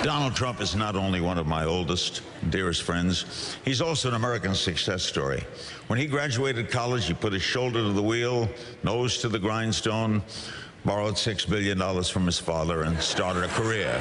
Donald Trump is not only one of my oldest, dearest friends, he's also an American success story. When he graduated college, he put his shoulder to the wheel, nose to the grindstone, borrowed $6 billion from his father, and started a career.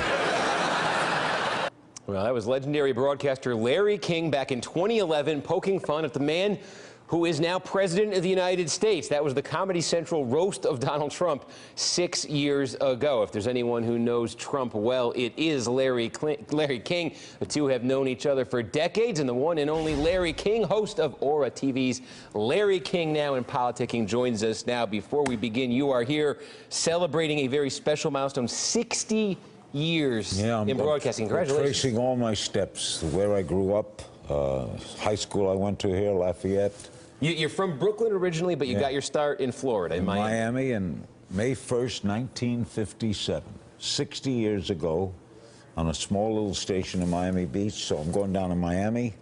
Well, that was legendary broadcaster Larry King back in 2011 poking fun at the man who is now President of the United States. That was the Comedy Central roast of Donald Trump 6 years ago. If there's anyone who knows Trump well, it is Larry King. The two have known each other for decades, and the one and only Larry King, host of Aura TV's Larry King Now in Politicking, joins us now. Before we begin, you are here celebrating a very special milestone, 60 years in broadcasting. Congratulations. Tracing all my steps, where I grew up, high school I went to here, Lafayette. You're from Brooklyn originally, but you got your start in Florida, in Miami. Miami, and May 1st, 1957, 60 years ago, on a small little station in Miami Beach. So I'm going down to Miami,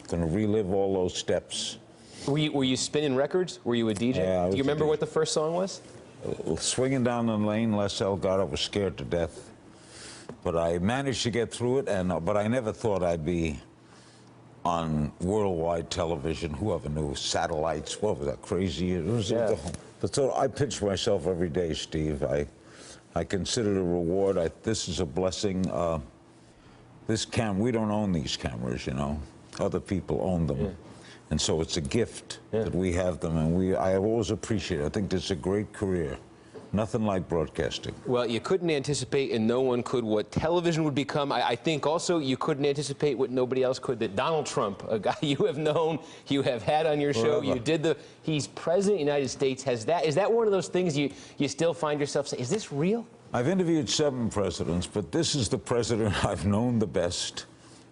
going to relive all those steps. Were you spinning records? Were you a DJ? Yeah, Do you remember what the first song was? Swinging down the lane, Les Elgato was scared to death. But I managed to get through it, but I never thought I'd be on worldwide television. Whoever knew? Satellites, what was that, crazy? It was so I pinch myself every day, Steve. I consider it a reward. This is a blessing. We don't own these cameras, you know. Other people own them. Yeah. And so it's a gift that we have them, and I always appreciate it. I think this is a great career. Nothing like broadcasting. Well, you couldn't anticipate, and no one could, what television would become. I think also you couldn't anticipate what nobody else could, that Donald Trump, a guy you have known, you have had on your show, he's president of the United States. Is that one of those things you still find yourself saying, is this real? I've interviewed 7 presidents, but this is the president I've known the best,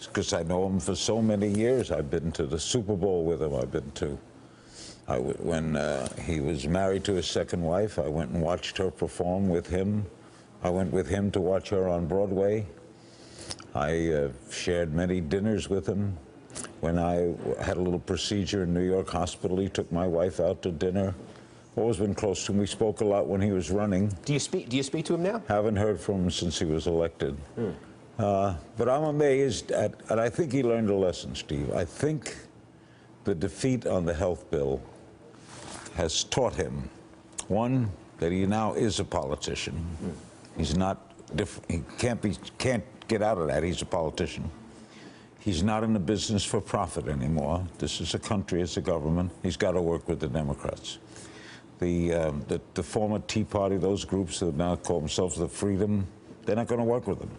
because I know him for so many years. I've been to the Super Bowl with him. I've been to when he was married to his second wife, I went and watched her perform with him. I went with him to watch her on Broadway. I shared many dinners with him. When I had a little procedure in New York Hospital, he took my wife out to dinner. Always been close to him. We spoke a lot when he was running. Do you speak to him now? Haven't heard from him since he was elected. But I'm amazed and I think he learned a lesson, Steve. I think the defeat on the health bill has taught him, one, that he now is a politician. He's not different. He can't get out of that. He's a politician. He's not in the business for profit anymore. This is a country, it's a government. He's got to work with the Democrats. The former Tea Party, those groups that now call themselves the Freedom, they're not going to work with him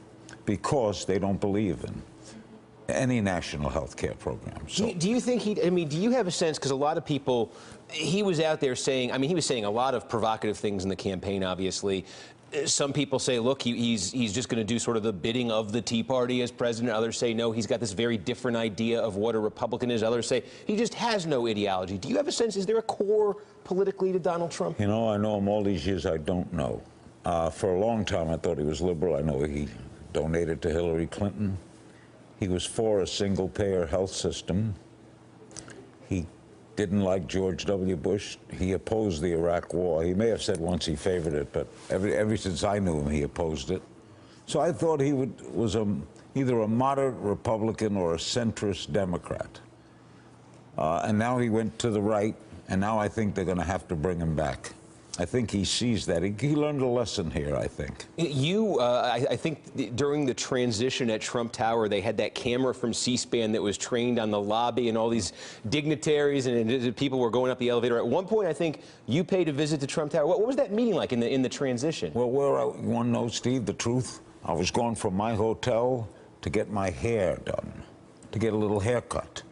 because they don't believe in any national health care program. So, do you think do you have a sense, because a lot of people, he was out there saying, he was saying a lot of provocative things in the campaign, obviously. Some people say, look, he's just going to do sort of the bidding of the Tea Party as president. Others say, no, he's got this very different idea of what a Republican is. Others say he just has no ideology. Do you have a sense, is there a core politically to Donald Trump? You know, I know him all these years, I don't know. For a long time, I thought he was liberal. I know he donated to Hillary Clinton. He was for a single-payer health system. He didn't like George W. Bush. He opposed the Iraq War. He may have said once he favored it, but ever since I knew him, he opposed it. So I thought he was either a moderate Republican or a centrist Democrat. And now he went to the right, and now I think they're going to have to bring him back. I think he sees that. He learned a lesson here, I think. I think during the transition at Trump Tower, they had that camera from C-SPAN that was trained on the lobby, and all these dignitaries and people were going up the elevator. At one point, I think you paid a visit to Trump Tower. What was that meeting like in the transition? Well, you want to know, Steve, the truth? I was going from my hotel to get my hair done, to get a little haircut.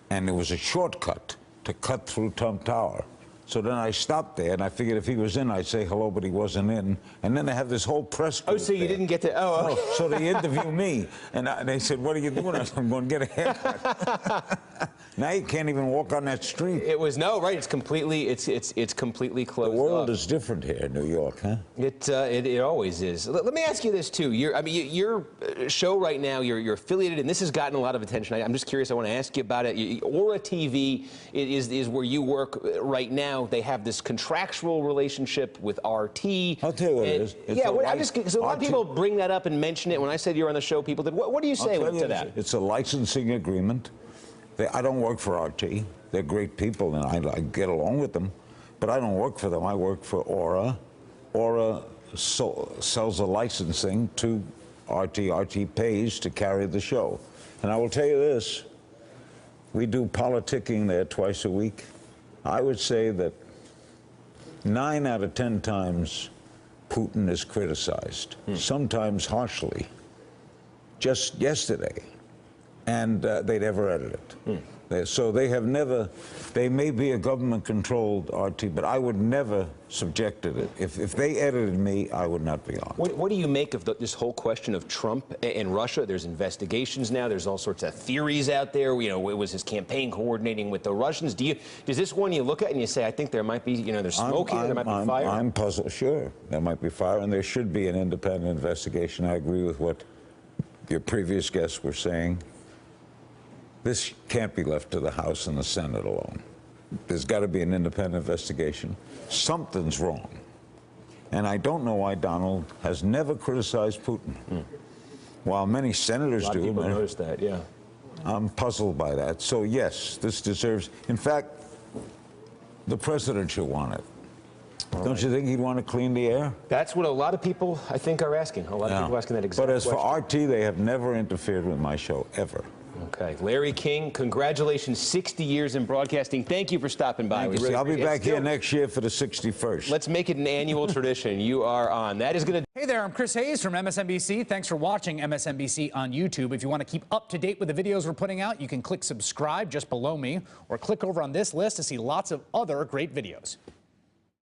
And it was a shortcut to cut through Trump Tower. So then I stopped there, and I figured if he was in, I'd say hello, but he wasn't in. And then they have this whole press group so you didn't get to, No, so they interview me, and they said, what are you doing? I said, I'm going to get a haircut. Now you can't even walk on that street. It's completely closed. The world is different here in New York, huh? It always is. Let me ask you this, too. You're show right now, you're affiliated, and this has gotten a lot of attention. I'm just curious. I want to ask you about it. Aura TV is where you work right now. They have this contractual relationship with RT. I'll tell you what it is. Yeah, a lot of people bring that up and mention it. When I said you're on the show, people did. What do you say to that? It's a licensing agreement. I don't work for RT. They're great people, and I get along with them. But I don't work for them. I work for Aura. Aura sells a licensing to RT. RT pays to carry the show. And I will tell you this. We do politicking there twice a week. I would say that 9 out of 10 times Putin is criticized, sometimes harshly. Just yesterday. And they never edit it. So they have never, they may be a government-controlled RT, but I would never subjected it. If they edited me, I would not be on. What do you make of this whole question of Trump and Russia? There's investigations now. There's all sorts of theories out there. You know, it was his campaign coordinating with the Russians. Does this one you look at and you say, I think there might be, you know, there's smoke here, there might be fire? I'm puzzled. Sure, there might be fire, and there should be an independent investigation. I agree with what your previous guests were saying. This can't be left to the House and the Senate alone. There's got to be an independent investigation. Something's wrong. And I don't know why Donald has never criticized Putin. While many senators do. A lot of people notice that, yeah. I'm puzzled by that. So, yes, this deserves... In fact, the president should want it. Don't you think he'd want to clean the air? That's what a lot of people, I think, are asking. A lot of people asking that exact question. But as for RT, they have never interfered with my show, ever. Okay. Larry King, congratulations, 60 years in broadcasting. Thank you for stopping by. Really I'll be back here next year for the 61st. Let's make it an annual tradition. You are on. That is going to... Hey there, I'm Chris Hayes from MSNBC. Thanks for watching MSNBC on YouTube. If you want to keep up to date with the videos we're putting out, you can click subscribe just below me, or click over on this list to see lots of other great videos.